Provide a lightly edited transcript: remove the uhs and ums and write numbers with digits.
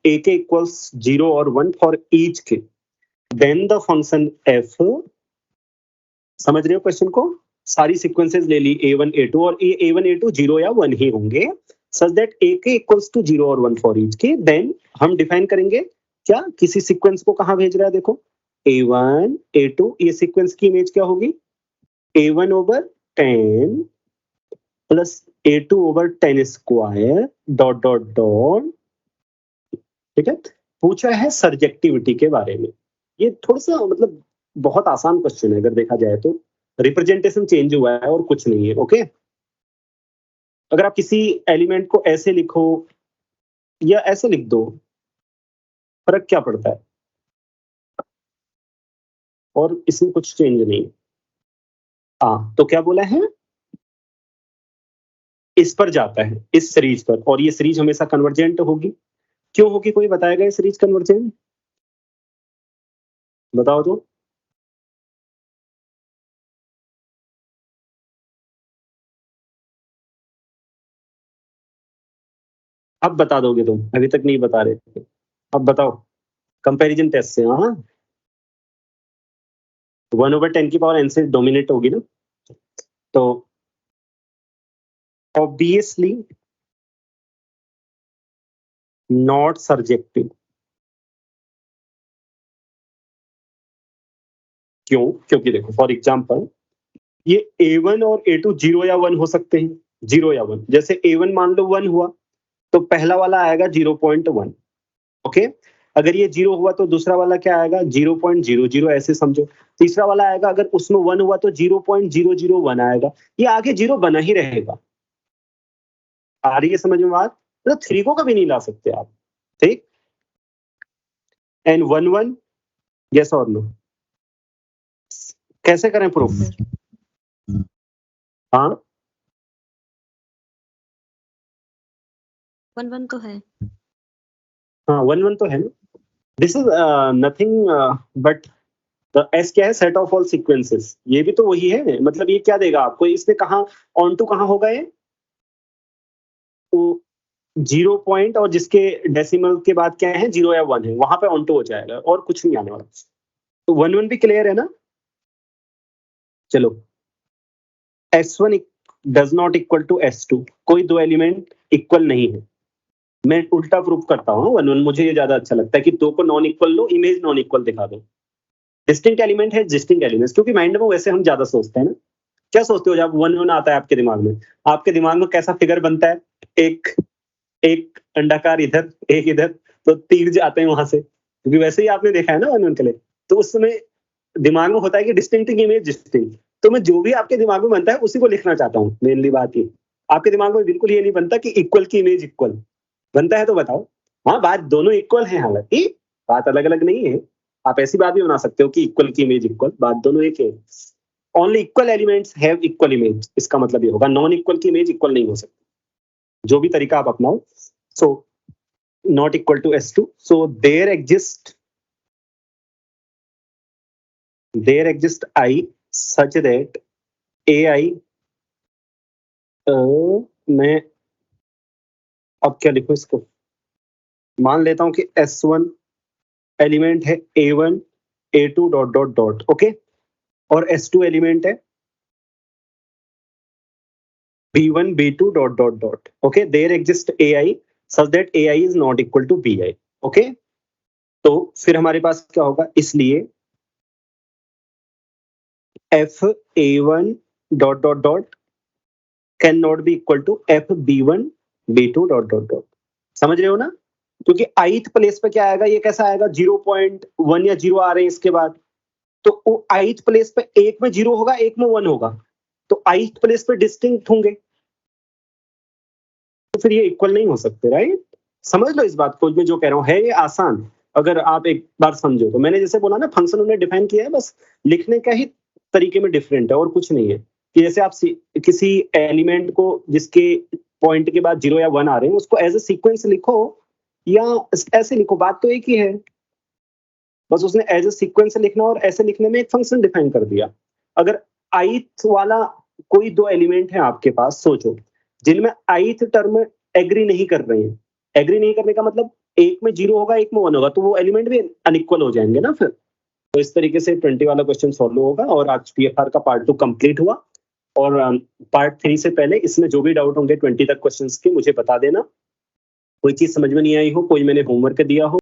a k equals 0 or 1 for each k, then the function f, समझ रहे हो question को? सारी सीक्वेंसेस ले ली a1 a2 और a1 a2 0 या 1 ही होंगे, such that a k equals to 0 और 1 for each k, then हम डिफाइन करेंगे क्या, किसी सीक्वेंस को कहाँ भेज रहा है, देखो a1 a2, ये सीक्वेंस की इमेज क्या होगी, a1 over 10 plus a2 over 10 square dot dot dot, ठीक है। पूछा है सर्जेक्टिविटी के बारे में, ये थोड़ा सा मतलब बहुत आसान क्वेश्चन है अगर देखा जाए तो, रिप्रेजेंटेशन चेंज हुआ है और कुछ नहीं है, ओके। अगर आप किसी एलिमेंट को ऐसे लिखो या ऐसे लिख दो, फर्क क्या पड़ता है, और इसमें कुछ चेंज नहीं। हाँ, तो क्या बोला है, इस पर जाता है, इस सीरीज पर, और ये सीरीज हमेशा कन्वर्जेंट होगी। क्यों होगी, कोई बताएगा ये सीरीज कन्वर्जेंट, बताओ तो। अब बता दोगे तुम, अभी तक नहीं बता रहे थे, अब बताओ। कंपैरिजन टेस्ट से, हाँ 1/10 की पावर n से डोमिनेट होगी ना, तो ऑब्वियसली नॉट सर्जेक्टिव। क्यों, क्योंकि देखो फॉर एग्जांपल ये a1 और a2 0 या 1 हो सकते हैं, 0 या 1, जैसे a1 मान लो 1 हुआ तो पहला वाला आएगा 0.1, ओके। अगर ये 0 हुआ तो दूसरा वाला क्या आएगा, 0.00, ऐसे समझो। तीसरा वाला आएगा, अगर उसमें 1 हुआ तो 0.001 आएगा, ये आगे 0 बना ही रहेगा। आ रही है समझ में बात, तो 3 को कभी नहीं ला सकते आप, ठीक। एंड 1 1, यस और नो, कैसे करें प्रूफ, हाँ 1 1 तो है, हाँ 1 1 तो है ना। This is nothing but S क्या है, सेट ऑफ ऑल सीक्वेंसेस, ये भी तो वही है, मतलब ये क्या देगा आपको, इसमें कहाँ ऑन टू कहाँ होगा, ये 0 पॉइंट और जिसके डेसिमल के बाद क्या है 0 या 1 है, वहां पे ऑन टू हो जाएगा और कुछ नहीं आने वाला। तो 1 1 भी क्लियर है ना। चलो, S1 does not equal to S2, कोई दो एलिमेंट इक्वल नहीं है। मैं उल्टा प्रूफ करता हूँ 1 1, मुझे ये ज्यादा अच्छा लगता है कि दो को नॉन इक्वल लो, इमेज नॉन इक्वल दिखा दो। डिस्टिंक्ट एलिमेंट है, डिस्टिंक्ट एलिमेंट्स, क्योंकि माइंड में वैसे हम ज्यादा सोचते हैं ना। क्या सोचते हो जब 1 1 आता है आपके दिमाग में, आपके दिमाग में कैसा फिगर बनता है, एक अंडाकार इधर, एक इधर, तो तीर आते हैं वहां से, क्योंकि वैसे ही आपने देखा है ना 1 1 के लिए। तो उस समय दिमाग में होता है कि डिस्टिंक्ट इमेज डिस्टिंक्ट, तो मैं जो भी आपके दिमाग में बनता है उसी को लिखना चाहता हूँ। मेनली बात ये, आपके दिमाग में बिल्कुल ये नहीं बनता कि इक्वल की इमेज इक्वल बनता है, तो बताओ। हाँ, बात दोनों इक्वल है, हालांकि बात अलग अलग नहीं है। आप ऐसी बात भी बना सकते हो कि इक्वल की इमेज इक्वल, बात दोनों एक है। Only equal elements have equal image, इसका मतलब ये होगा नॉन इक्वल की इमेज इक्वल नहीं हो सकती, जो भी तरीका आप अपनाओ। So not equal to S2, so there exist I such that AI, मैं अब क्या लिखूं इसको, मान लेता हूं कि S1 एलिमेंट है A1 A2 dot dot dot, okay, और S2 एलिमेंट है B1 B2 dot dot dot, okay. There exist AI such that AI is not equal to BI, okay. तो फिर हमारे पास क्या होगा, इसलिए F A1 dot dot dot can not be equal to F B1 B2 dot dot dot, समझ रहे हो ना। क्योंकि ith प्लेस पे क्या आएगा, ये कैसा आएगा, 0.1 या 0 आ रहे हैं इसके बाद, तो वो ith प्लेस पे एक में 0 होगा, एक में 1 होगा, तो ith प्लेस पे डिस्टिंक्ट होंगे, तो फिर ये इक्वल नहीं हो सकते, राइट। समझ लो इस बात को, मैं जो कह रहा हूँ है ये आसान, अगर आप एक बार समझो तो। मैंने जैसे बोला ना, फंक्शन उन्होंने डिफाइन किया है, बस लिखने का ही तरीके में डिफरेंट है और कुछ नहीं है। कि जैसे आप किसी एलिमेंट को जिसके पॉइंट के बाद 0 या 1 आ रहे हैं, उसको एज ए सीक्वेंस लिखो या ऐसे लिखो, बात तो एक ही है, बस उसने एज ए सीक्वेंस लिखना और ऐसे लिखने में एक फंक्शन डिफाइन कर दिया। अगर ith वाला कोई दो एलिमेंट है आपके पास, सोचो, जिनमें ith टर्म एग्री नहीं कर रहे हैं। एग्री नहीं करने का मतलब एक में 0 होगा, एक में 1 होगा, तो वो एलिमेंट भी अनइक्वल हो जाएंगे ना फिर। तो इस तरीके से 20 वाला क्वेश्चन सॉल्व होगा। और आज पीएफआर का पार्ट 2 कंप्लीट हुआ। और पार्ट 3 से पहले इसमें जो भी डाउट होंगे 20 तक क्वेश्चंस के मुझे बता देना। कोई चीज समझ में नहीं आई हो, कोई मैंने होमवर्क दिया हो,